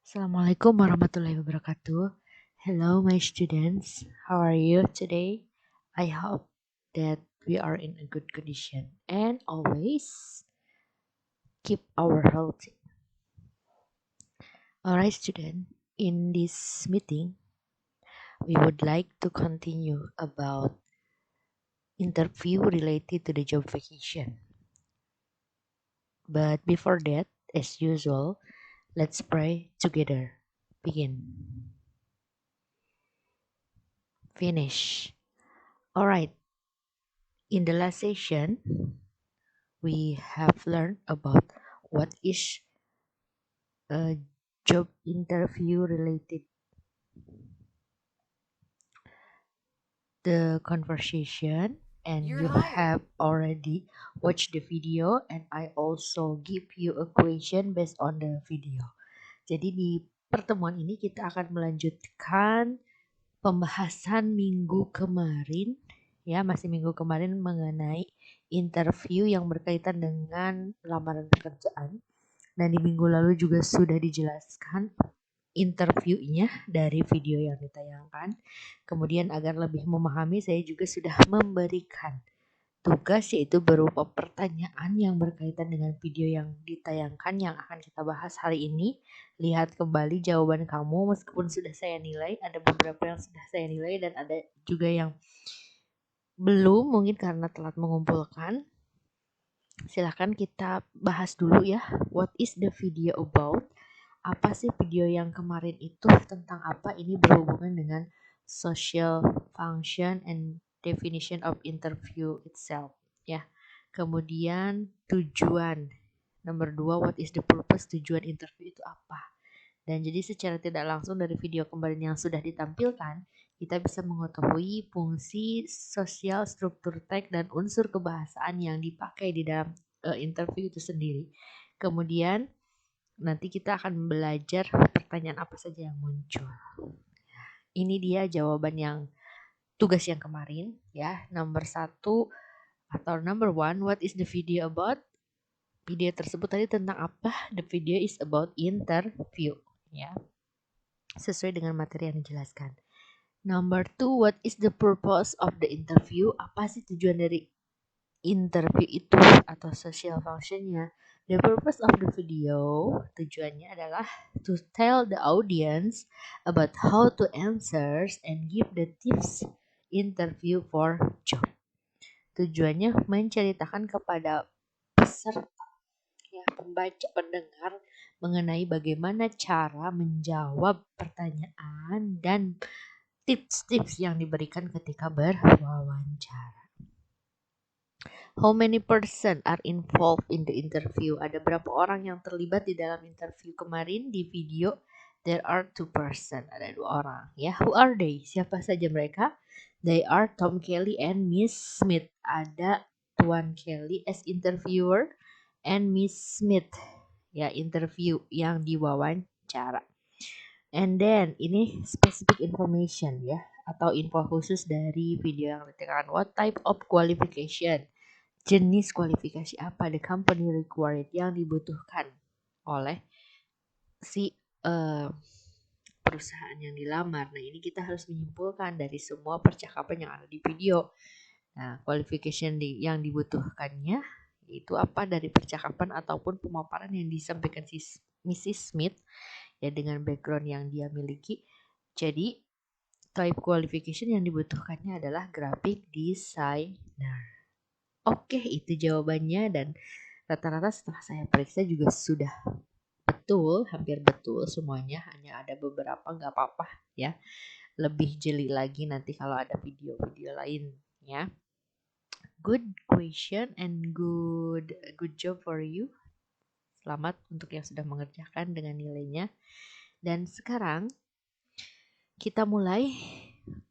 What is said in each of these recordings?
Assalamualaikum warahmatullahi wabarakatuh. Hello, my students. How are you today? I hope that we are in a good condition and always keep our health. Alright, student. In this meeting, we would like to continue about interview related to the job vacation. But before that, as usual, let's pray together. Begin. Finish. Alright. In the last session, we have learned about what is a job interview related the conversation, and you have already watched the video, and I also give you a question based on the video. Jadi di pertemuan ini kita akan melanjutkan pembahasan minggu kemarin, ya, masih minggu kemarin mengenai interview yang berkaitan dengan lamaran pekerjaan. Dan di minggu lalu juga sudah dijelaskan interviewnya dari video yang ditayangkan. Kemudian agar lebih memahami, saya juga sudah memberikan tugas, yaitu berupa pertanyaan yang berkaitan dengan video yang ditayangkan yang akan kita bahas hari ini. Lihat kembali jawaban kamu, meskipun sudah saya nilai, ada beberapa yang sudah saya nilai dan ada juga yang belum, mungkin karena telat mengumpulkan. Silahkan kita bahas dulu ya, what is the video about? Apa sih video yang kemarin itu, tentang apa? Ini berhubungan dengan social function and definition of interview itself, ya. Kemudian tujuan, nomor 2, what is the purpose, tujuan interview itu apa. Dan jadi secara tidak langsung dari video kemarin yang sudah ditampilkan, kita bisa mengetahui fungsi sosial, struktur teks, dan unsur kebahasaan yang dipakai di dalam interview itu sendiri. Kemudian nanti kita akan belajar pertanyaan apa saja yang muncul. Ini dia jawaban yang tugas yang kemarin, ya. Nomor 1 atau number 1, what is the video about? Video tersebut tadi tentang apa? The video is about interview, ya. Sesuai dengan materi yang dijelaskan. Number 2, what is the purpose of the interview? Apa sih tujuan dari interview itu atau social functionnya? The purpose of the video, tujuannya adalah to tell the audience about how to answer and give the tips interview for job. Tujuannya menceritakan kepada peserta, ya, pembaca, pendengar, mengenai bagaimana cara menjawab pertanyaan dan tips-tips yang diberikan ketika berwawancara. How many person are involved in the interview? Ada berapa orang yang terlibat di dalam interview kemarin di video? There are 2 person. Ada 2 orang. Ya, who are they? Siapa saja mereka? They are Tom Kelly and Miss Smith. Ada Tuan Kelly as interviewer and Miss Smith, ya, interview yang diwawancara. And then ini specific information, ya, atau info khusus dari video yang ditayangkan. What type of qualification? Jenis kualifikasi apa the company required, yang dibutuhkan oleh si perusahaan yang dilamar. Nah, ini kita harus menyimpulkan dari semua percakapan yang ada di video. Nah, qualification yang dibutuhkannya itu apa dari percakapan ataupun pemaparan yang disampaikan si Mrs. Smith, ya, dengan background yang dia miliki. Jadi type qualification yang dibutuhkannya adalah graphic designer. Oke, itu jawabannya, dan rata-rata setelah saya periksa juga sudah betul, hampir betul semuanya. Hanya ada beberapa nggak apa-apa, ya. Lebih jeli lagi nanti kalau ada video-video lain, ya. Good question and good job for you. Selamat untuk yang sudah mengerjakan dengan nilainya. Dan sekarang kita mulai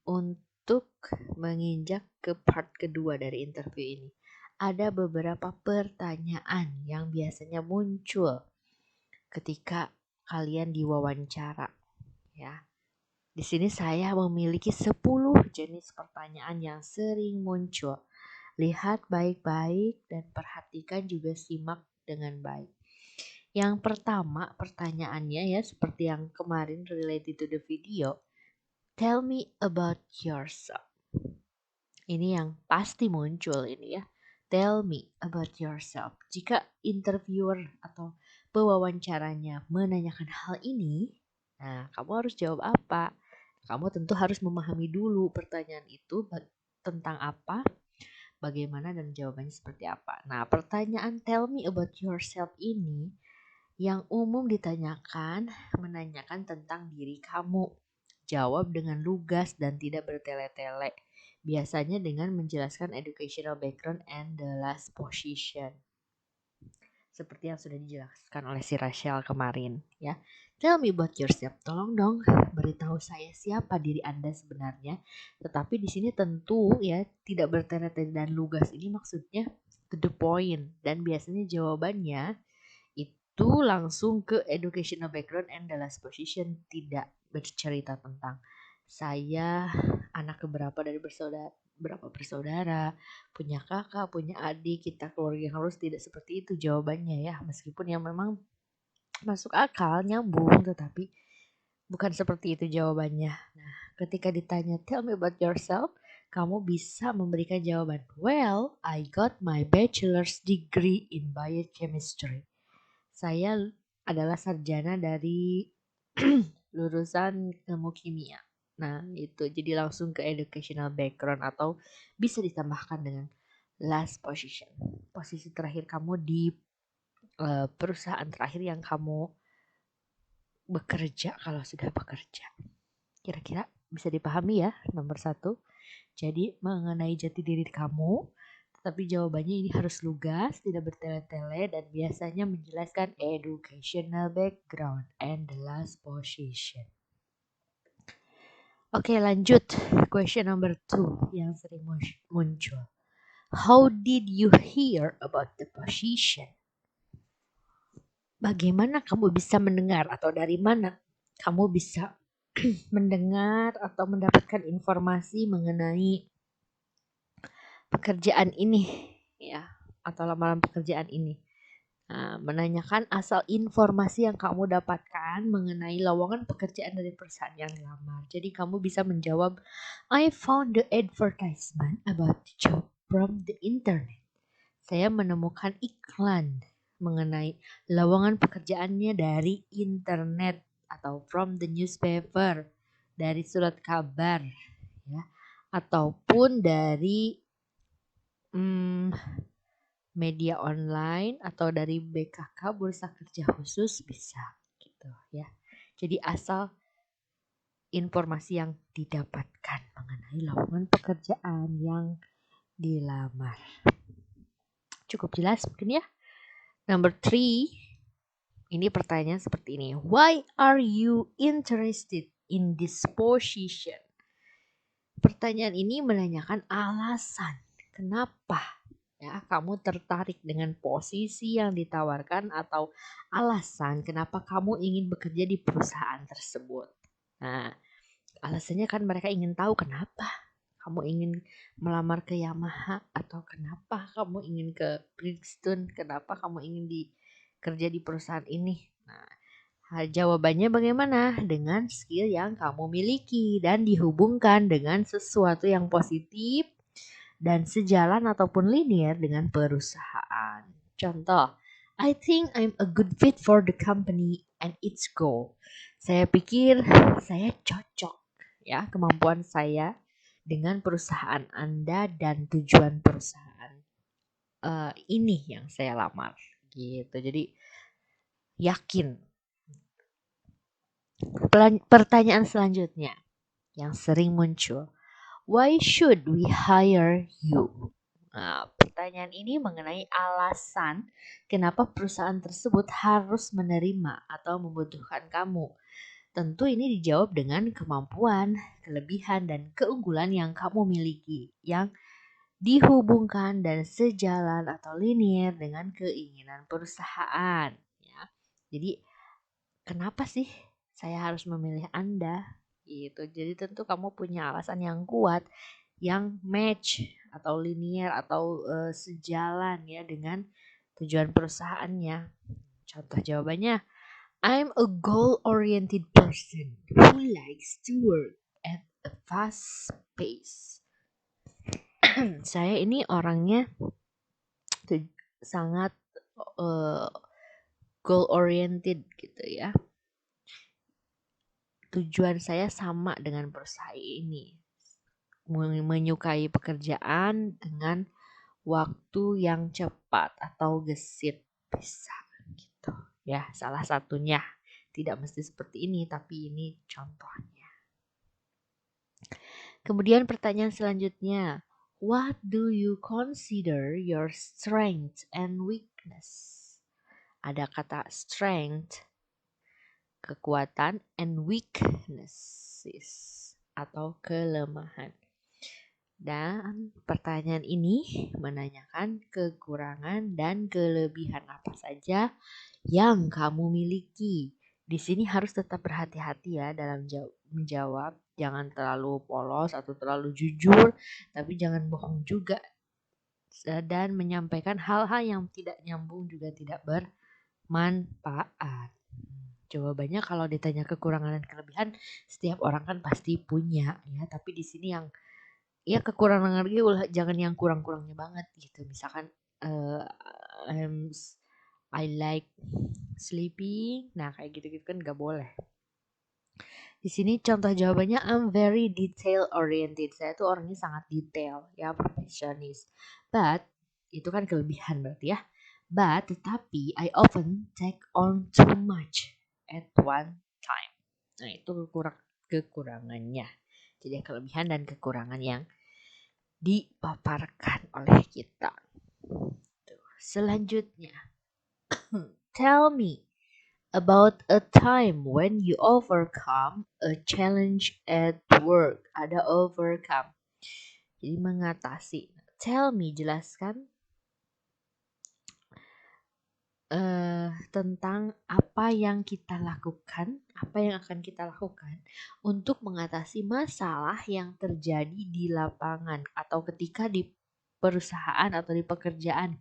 untuk menginjak ke part kedua dari interview ini. Ada beberapa pertanyaan yang biasanya muncul ketika kalian diwawancara, ya. Di sini saya memiliki 10 jenis pertanyaan yang sering muncul. Lihat baik-baik dan perhatikan juga, simak dengan baik. Yang pertama pertanyaannya ya seperti yang kemarin related to the video. Tell me about yourself. Ini yang pasti muncul ini ya. Tell me about yourself. Jika interviewer atau pewawancaranya menanyakan hal ini, nah kamu harus jawab apa? Kamu tentu harus memahami dulu pertanyaan itu tentang apa, bagaimana dan jawabannya seperti apa. Nah, pertanyaan tell me about yourself ini yang umum ditanyakan menanyakan tentang diri kamu. Jawab dengan lugas dan tidak bertele-tele. Biasanya dengan menjelaskan educational background and the last position. Seperti yang sudah dijelaskan oleh si Rachel kemarin ya. Tell me about yourself. Tolong dong beritahu saya siapa diri Anda sebenarnya. Tetapi di sini tentu ya tidak bertele-tele dan lugas, ini maksudnya to the point, dan biasanya jawabannya itu langsung ke educational background and the last position, tidak bercerita tentang saya anak keberapa dari berapa bersaudara, punya kakak, punya adik, kita keluarga yang harus, tidak seperti itu jawabannya ya. Meskipun yang memang masuk akal, nyambung, tetapi bukan seperti itu jawabannya. Nah, ketika ditanya tell me about yourself, kamu bisa memberikan jawaban, well, I got my bachelor's degree in biochemistry. Saya adalah sarjana dari lulusan ilmu kimia. Nah, itu jadi langsung ke educational background atau bisa ditambahkan dengan last position. Posisi terakhir kamu di perusahaan terakhir yang kamu bekerja kalau sudah bekerja. Kira-kira bisa dipahami ya nomor 1. Jadi mengenai jati diri kamu, tapi jawabannya ini harus lugas, tidak bertele-tele, dan biasanya menjelaskan educational background and the last position. Oke, lanjut. Question number 2 yang sering muncul. How did you hear about the position? Bagaimana kamu bisa mendengar atau dari mana kamu bisa mendengar atau mendapatkan informasi mengenai pekerjaan ini ya, atau lamaran pekerjaan ini. Nah, menanyakan asal informasi yang kamu dapatkan mengenai lowongan pekerjaan dari perusahaan yang dilamar. Jadi kamu bisa menjawab, I found the advertisement about the job from the internet. Saya menemukan iklan mengenai lowongan pekerjaannya dari internet atau from the newspaper, dari surat kabar ya, ataupun dari media online atau dari BKK Bursa Kerja Khusus bisa gitu ya. Jadi asal informasi yang didapatkan mengenai lowongan pekerjaan yang dilamar. Cukup jelas mungkin ya. Number 3, ini pertanyaan seperti ini. Why are you interested in this position? Pertanyaan ini menanyakan alasan kenapa ya kamu tertarik dengan posisi yang ditawarkan atau alasan kenapa kamu ingin bekerja di perusahaan tersebut. Nah, alasannya kan mereka ingin tahu kenapa kamu ingin melamar ke Yamaha, atau kenapa kamu ingin ke Bridgestone, kenapa kamu ingin kerja di perusahaan ini. Nah, jawabannya bagaimana? Dengan skill yang kamu miliki dan dihubungkan dengan sesuatu yang positif dan sejalan ataupun linear dengan perusahaan. Contoh, I think I'm a good fit for the company and its goal. Saya pikir saya cocok ya, kemampuan saya dengan perusahaan Anda dan tujuan perusahaan ini yang saya lamar gitu. Jadi yakin. Pertanyaan selanjutnya yang sering muncul, why should we hire you? Nah, pertanyaan ini mengenai alasan kenapa perusahaan tersebut harus menerima atau membutuhkan kamu. Tentu ini dijawab dengan kemampuan, kelebihan, dan keunggulan yang kamu miliki yang dihubungkan dan sejalan atau linear dengan keinginan perusahaan. Ya. Jadi kenapa sih saya harus memilih Anda? Gitu. Jadi tentu kamu punya alasan yang kuat, yang match atau linear atau sejalan ya dengan tujuan perusahaannya. Contoh jawabannya, I'm a goal-oriented person who likes to work at a fast pace. Saya ini orangnya sangat goal-oriented gitu ya. Tujuan saya sama dengan perusahaan ini. Menyukai pekerjaan dengan waktu yang cepat atau gesit bisa gitu ya, salah satunya. Tidak mesti seperti ini, tapi ini contohnya. Kemudian pertanyaan selanjutnya, what do you consider your strength and weakness? Ada kata strength, kekuatan, and weaknesses atau kelemahan. Dan pertanyaan ini menanyakan kekurangan dan kelebihan apa saja yang kamu miliki. Di sini harus tetap berhati-hati ya dalam menjawab. Jangan terlalu polos atau terlalu jujur, tapi jangan bohong juga. Dan menyampaikan hal-hal yang tidak nyambung juga tidak bermanfaat. Jawabannya kalau ditanya kekurangan dan kelebihan, setiap orang kan pasti punya ya. Tapi di sini yang ya kekurangan lagi jangan yang kurang-kurangnya banget gitu. Misalkan I like sleeping. Nah, kayak gitu-gitu kan gak boleh. Di sini contoh jawabannya, I'm very detail oriented. Saya tuh orangnya sangat detail, ya, perfectionist. But itu kan kelebihan berarti ya. But tetapi I often take on too much at one time. Nah, itu kekurangannya. Jadi kelebihan dan kekurangan yang dipaparkan oleh kita. Selanjutnya, tell me about a time when you overcome a challenge at work. Ada overcome. Jadi mengatasi. Tell me, jelaskan tentang apa yang kita lakukan, apa yang akan kita lakukan untuk mengatasi masalah yang terjadi di lapangan atau ketika di perusahaan atau di pekerjaan.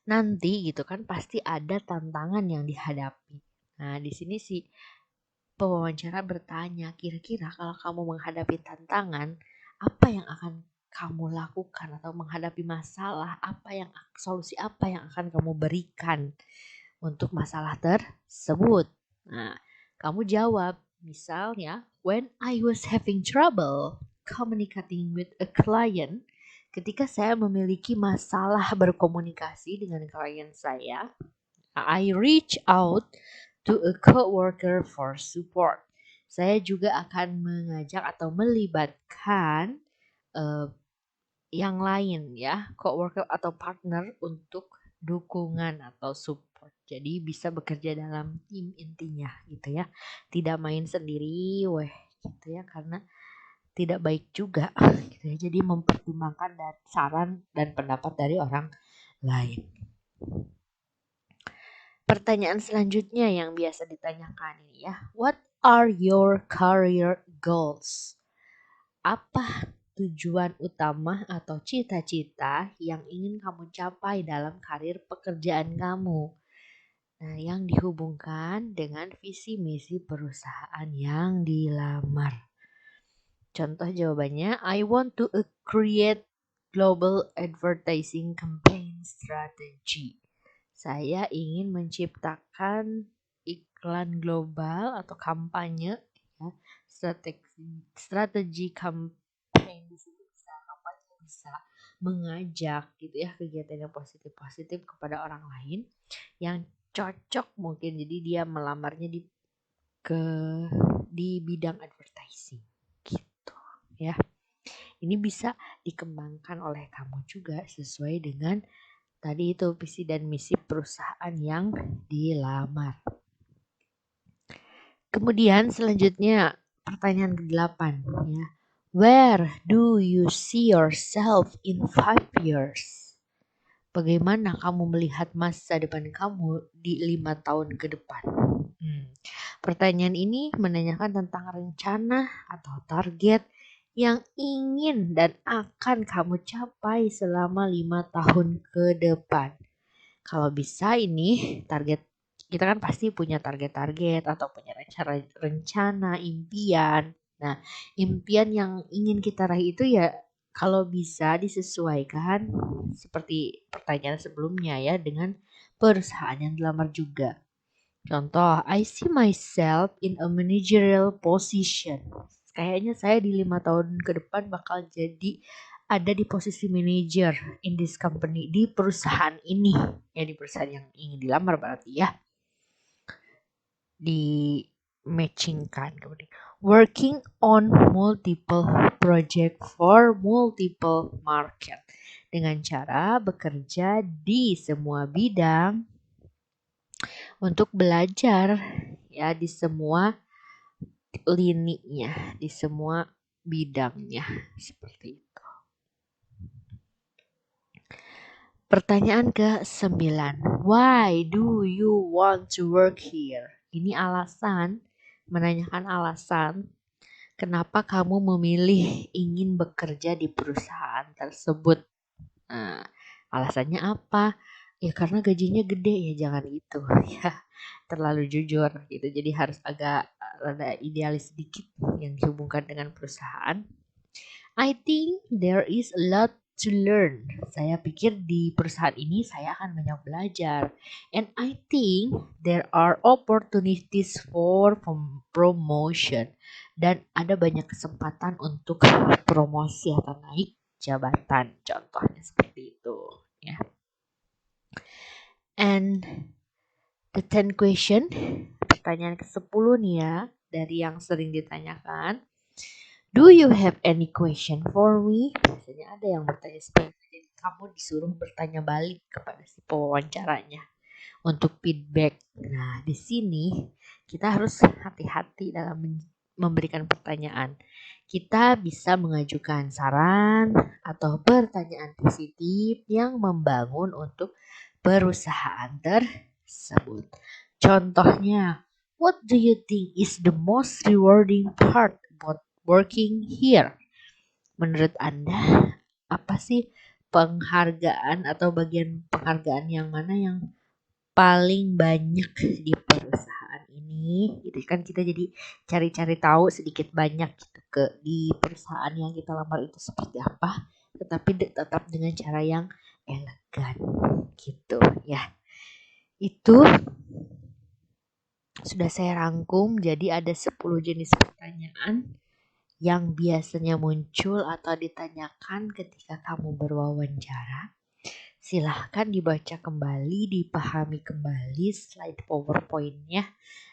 Nanti gitu kan pasti ada tantangan yang dihadapi. Nah, di sini si pewawancara bertanya, kira-kira kalau kamu menghadapi tantangan, apa yang akan kamu lakukan atau menghadapi masalah, solusi apa yang akan kamu berikan untuk masalah tersebut. Nah, kamu jawab, misalnya, when I was having trouble communicating with a client, ketika saya memiliki masalah berkomunikasi dengan klien saya, I reach out to a coworker for support. Saya juga akan mengajak atau melibatkan yang lain ya, coworker atau partner untuk dukungan atau support. Jadi bisa bekerja dalam tim intinya gitu ya. Tidak main sendiri gitu ya, karena tidak baik juga gitu ya. Jadi mempertimbangkan saran dan pendapat dari orang lain. Pertanyaan selanjutnya yang biasa ditanyakan ini ya, what are your career goals? Apa tujuan utama atau cita-cita yang ingin kamu capai dalam karir pekerjaan kamu? Nah, yang dihubungkan dengan visi misi perusahaan yang dilamar. Contoh jawabannya, I want to create global advertising campaign strategy. Saya ingin menciptakan iklan global atau kampanye ya, strategi campaign bisa mengajak gitu ya, kegiatan yang positif kepada orang lain yang cocok mungkin, jadi dia melamarnya di bidang advertising gitu ya. Ini bisa dikembangkan oleh kamu juga sesuai dengan tadi itu visi dan misi perusahaan yang dilamar. Kemudian selanjutnya pertanyaan ke-8 ya. Where do you see yourself in 5 years? Bagaimana kamu melihat masa depan kamu di 5 tahun ke depan? Pertanyaan ini menanyakan tentang rencana atau target yang ingin dan akan kamu capai selama 5 tahun ke depan. Kalau bisa ini target, kita kan pasti punya target-target atau punya rencana, impian. Nah, impian yang ingin kita raih itu ya kalau bisa disesuaikan seperti pertanyaan sebelumnya ya dengan perusahaan yang dilamar juga. Contoh, I see myself in a managerial position. Kayaknya saya di 5 tahun ke depan bakal jadi ada di posisi manager in this company, di perusahaan ini. Ya di perusahaan yang ingin dilamar berarti ya. Di matchingkan kemudian. Working on multiple project for multiple market. Dengan cara bekerja di semua bidang untuk belajar ya di semua lininya, di semua bidangnya seperti itu. Pertanyaan ke-9. Why do you want to work here? Ini alasan, menanyakan alasan kenapa kamu memilih ingin bekerja di perusahaan tersebut. Nah, alasannya apa? Ya karena gajinya gede, ya jangan gitu ya. Terlalu jujur gitu. Jadi harus agak rada idealis sedikit yang dihubungkan dengan perusahaan. I think there is a lot to learn. Saya pikir di perusahaan ini saya akan banyak belajar. And I think there are opportunities for promotion. Dan ada banyak kesempatan untuk promosi atau naik jabatan. Contohnya seperti itu. Ya. And the 10 question, pertanyaan ke-10 nih ya, dari yang sering ditanyakan. Do you have any question for me? Biasanya ada yang bertanya seperti itu. Jadi kamu disuruh bertanya balik kepada si pewawancaranya untuk feedback. Nah, di sini kita harus hati-hati dalam memberikan pertanyaan. Kita bisa mengajukan saran atau pertanyaan positif yang membangun untuk perusahaan tersebut. Contohnya, what do you think is the most rewarding part about working here? Menurut Anda, apa sih penghargaan atau bagian penghargaan yang mana yang paling banyak di perusahaan ini? Gitu kan kita jadi cari-cari tahu sedikit banyak gitu di perusahaan yang kita lamar itu seperti apa, tetapi tetap dengan cara yang elegan gitu ya. Itu sudah saya rangkum, jadi ada 10 jenis pertanyaan yang biasanya muncul atau ditanyakan ketika kamu berwawancara. Silahkan dibaca kembali, dipahami kembali slide PowerPoint-nya.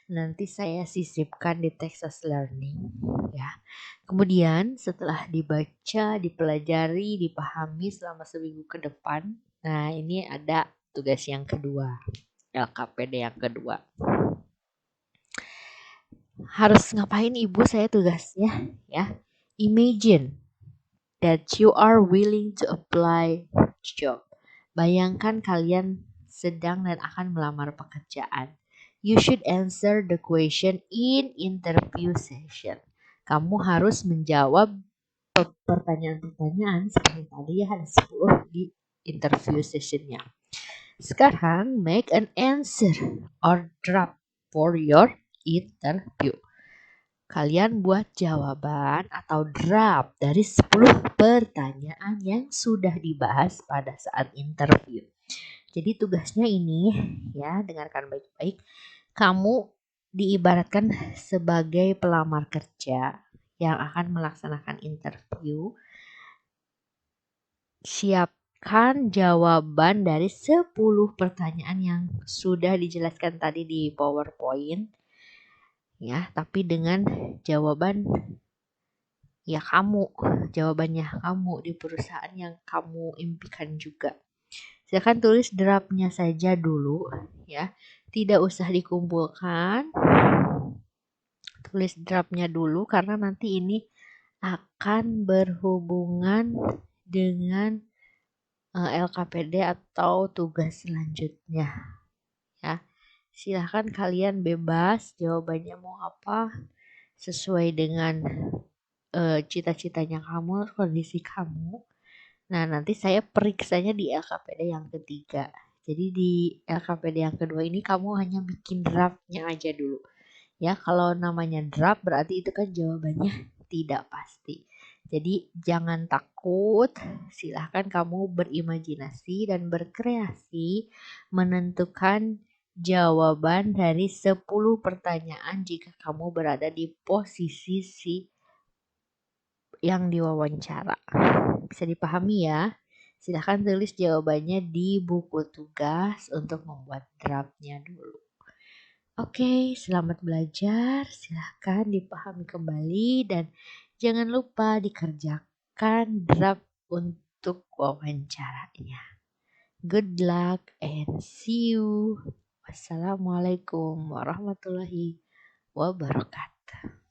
Nanti saya sisipkan di Texas Learning ya. Kemudian setelah dibaca, dipelajari, dipahami selama seminggu ke depan, nah ini ada tugas yang kedua, LKPD yang kedua. Harus ngapain ibu saya tugasnya ya? Imagine that you are willing to apply job. Bayangkan kalian sedang dan akan melamar pekerjaan. You should answer the question in interview session. Kamu harus menjawab pertanyaan-pertanyaan seperti tadi ya, ada 10 di interview sessionnya. Sekarang make an answer or draft for your interview. Kalian buat jawaban atau draft dari 10 pertanyaan yang sudah dibahas pada saat interview. Jadi tugasnya ini ya, dengarkan baik-baik. Kamu diibaratkan sebagai pelamar kerja yang akan melaksanakan interview. Siapkan jawaban dari 10 pertanyaan yang sudah dijelaskan tadi di PowerPoint. Ya, tapi dengan jawaban ya jawabannya kamu di perusahaan yang kamu impikan juga. Silakan tulis draftnya saja dulu ya, tidak usah dikumpulkan. Tulis draftnya dulu karena nanti ini akan berhubungan dengan LKPD atau tugas selanjutnya ya. Silahkan kalian bebas jawabannya mau apa sesuai dengan cita-citanya kamu, kondisi kamu. Nah nanti saya periksanya di LKPD yang ketiga. Jadi di LKPD yang kedua ini kamu hanya bikin draftnya aja dulu. Ya, kalau namanya draft berarti itu kan jawabannya tidak pasti. Jadi jangan takut, silahkan kamu berimajinasi dan berkreasi menentukan jawaban dari 10 pertanyaan jika kamu berada di posisi si yang diwawancara. Bisa dipahami ya? Silahkan tulis jawabannya di buku tugas untuk membuat draftnya dulu. Oke, selamat belajar. Silahkan dipahami kembali dan jangan lupa dikerjakan draft untuk wawancaranya. Good luck and see you. Wassalamualaikum warahmatullahi wabarakatuh.